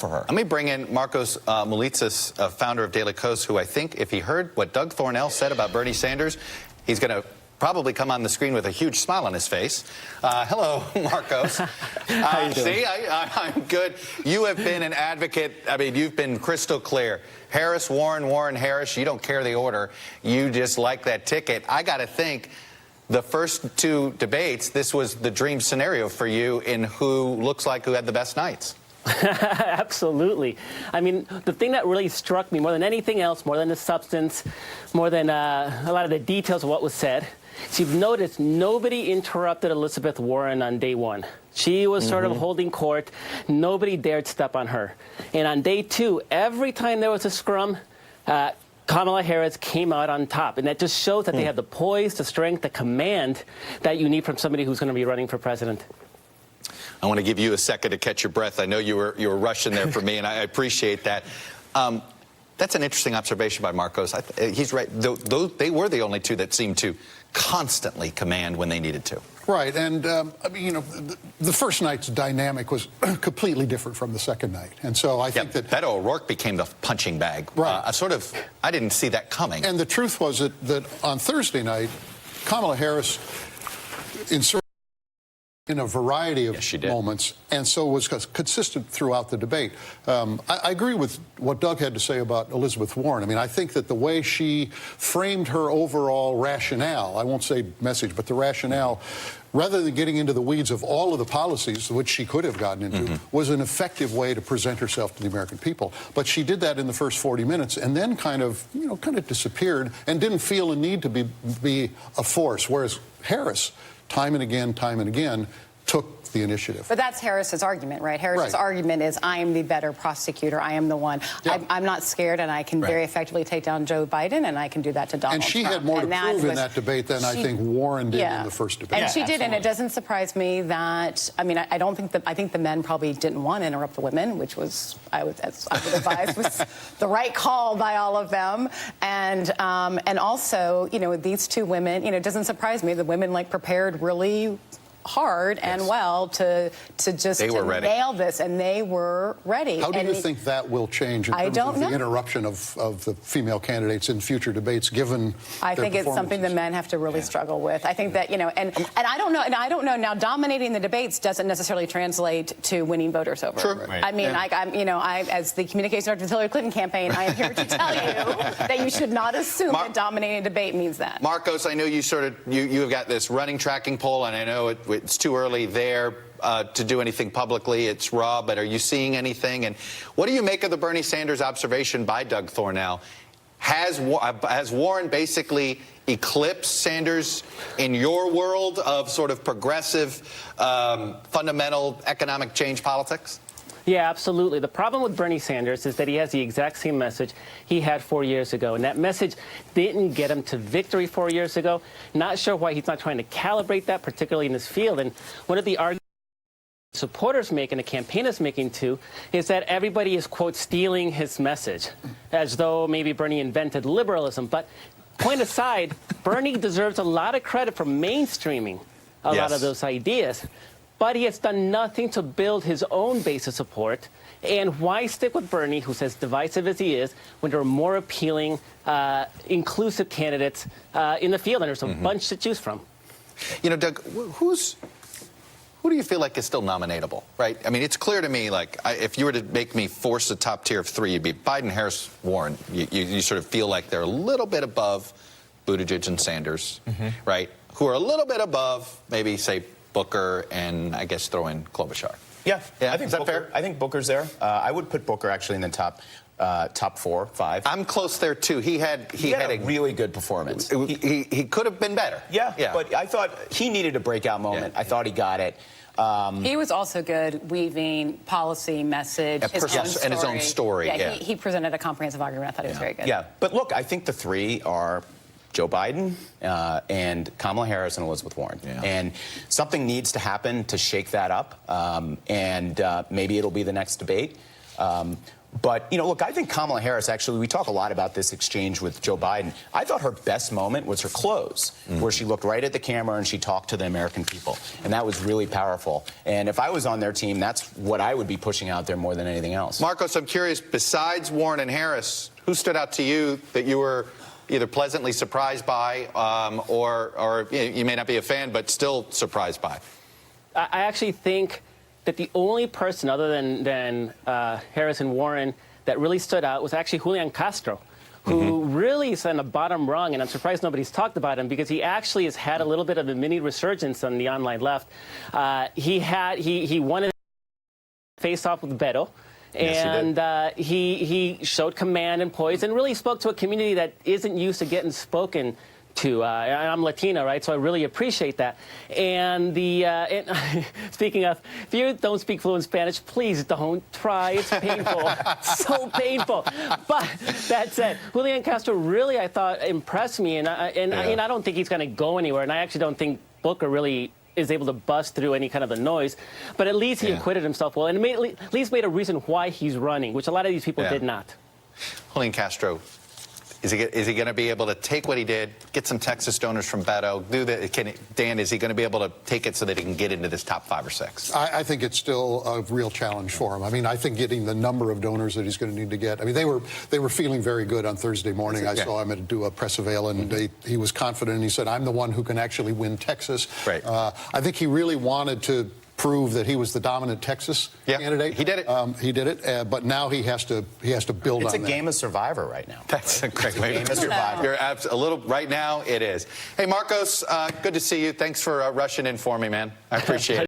for her. Let me bring in Markos Moulitsas, founder of Daily Kos, who I think if he heard what Doug Thornell said about Bernie Sanders, he's going to probably come on the screen with a huge smile on his face. Hello, Markos. How you doing? See, I'm good. You have been an advocate. I mean, you've been crystal clear. Harris, Warren, Warren, Harris, you don't care the order. You just like that ticket. I got to think the first two debates, this was the dream scenario for you in who looks like who had the best nights. Absolutely. I mean, the thing that really struck me more than anything else, more than the substance, more than a lot of the details of what was said, is you've noticed nobody interrupted Elizabeth Warren on day one. She was sort of holding court. Nobody dared step on her. And on day two, every time there was a scrum, Kamala Harris came out on top. And that just shows that they have the poise, the strength, the command that you need from somebody who's going to be running for president. I want to give you a second to catch your breath. I know you were rushing there for me, and I appreciate that. That's an interesting observation by Markos. He's right. They were the only two that seemed to constantly command when they needed to. Right, and I mean, you know, the first night's dynamic was completely different from the second night, and so I think that Beto O'Rourke became the punching bag. Right. I didn't see that coming. And the truth was that on Thursday night, Kamala Harris inserted in a variety of moments, and so was consistent throughout the debate. I agree with what Doug had to say about Elizabeth Warren. I mean, I think that the way she framed her overall rationale, I won't say message, but the rationale, rather than getting into the weeds of all of the policies, which she could have gotten into, was an effective way to present herself to the American people. But she did that in the first 40 minutes and then kind of disappeared and didn't feel a need to be a force, whereas Harris, time and again, took the initiative. But that's Harris's argument, right? Harris's argument is, I am the better prosecutor. I am the one. Yeah. I'm not scared, and I can very effectively take down Joe Biden, and I can do that to Donald Trump. And she had more to prove in that debate than I think Warren did in the first debate. And she did, and it doesn't surprise me that, I mean, I don't think that, I think the men probably didn't want to interrupt the women, which was, I would advise, was the right call by all of them. And also, you know, these two women, you know, it doesn't surprise me. The women, like, prepared really hard and well to nail this, and they were ready. How do you think that will change in terms of the interruption of the female candidates in future debates, given I think it's something the men have to really struggle with. I think that, you know, and I don't know, now dominating the debates doesn't necessarily translate to winning voters over. Sure. Right. I mean, as the communications director of the Hillary Clinton campaign, I am here to tell you that you should not assume that dominating a debate means that. Markos, I know you've got this running tracking poll, and I know it's too early there to do anything publicly. It's raw, but are you seeing anything? And what do you make of the Bernie Sanders observation by Doug Thornell? Has Warren basically eclipsed Sanders in your world of sort of progressive, fundamental economic change politics? Yeah, absolutely. The problem with Bernie Sanders is that he has the exact same message he had 4 years ago. And that message didn't get him to victory 4 years ago. Not sure why he's not trying to calibrate that, particularly in this field. And one of the arguments supporters make and the campaign is making too is that everybody is, quote, stealing his message, as though maybe Bernie invented liberalism. But point aside, Bernie deserves a lot of credit for mainstreaming a lot of those ideas. But he has done nothing to build his own base of support. And why stick with Bernie, who's as divisive as he is, when there are more appealing, inclusive candidates in the field, and there's a bunch to choose from? You know, Doug, who do you feel like is still nominatable, right? I mean, it's clear to me, like, if you were to make me force a top tier of three, you'd be Biden, Harris, Warren. You sort of feel like they're a little bit above Buttigieg and Sanders, right? Who are a little bit above, maybe, say, Booker, and I guess throw in Klobuchar. Yeah, I think is that fair? I think Booker's there. I would put Booker actually in the top 4, 5. I'm close there too. He had a really good performance. He could have been better. Yeah, but I thought he needed a breakout moment. I thought he got it. He was also good weaving policy, message, and his own story. Yeah, he presented a comprehensive argument. I thought he was very good. Yeah, but look, I think the three are Joe Biden and Kamala Harris and Elizabeth Warren. And something needs to happen to shake that up, and maybe it'll be the next debate. But, you know, look, I think Kamala Harris, actually, we talk a lot about this exchange with Joe Biden. I thought her best moment was her close, where she looked right at the camera and she talked to the American people. And that was really powerful. And if I was on their team, that's what I would be pushing out there more than anything else. Markos, I'm curious, besides Warren and Harris, who stood out to you that you were either pleasantly surprised by or you may not be a fan, but still surprised by? I actually think that the only person other than Harris and Warren that really stood out was actually Julian Castro, who really is on the bottom rung, and I'm surprised nobody's talked about him because he actually has had a little bit of a mini resurgence on the online left. He won a face-off with Beto. And he showed command and poise and really spoke to a community that isn't used to getting spoken to. I'm Latina, right? So I really appreciate that. And speaking of, if you don't speak fluent Spanish, please don't try. It's painful. So painful. But that said, Julian Castro really, I thought, impressed me. And I don't think he's going to go anywhere. And I actually don't think Booker really is able to bust through any kind of a noise, but at least he acquitted himself well, and at least made a reason why he's running, which a lot of these people did not. Julian Castro, is he going to be able to take what he did, get some Texas donors from Beto, Dan, is he going to be able to take it so that he can get into this top 5 or 6? I think it's still a real challenge for him. I mean, I think getting the number of donors that he's going to need to get. I mean, they were feeling very good on Thursday morning. I saw him do a press avail, and he was confident. And he said, "I'm the one who can actually win Texas." Right. I think he really wanted to prove that he was the dominant Texas candidate. He did it. He did it, but now he has to build on that. It's a game of Survivor right now. That's a great way to survive. You're a little right now. It is. Hey, Markos, good to see you. Thanks for rushing in for me, man. I appreciate it.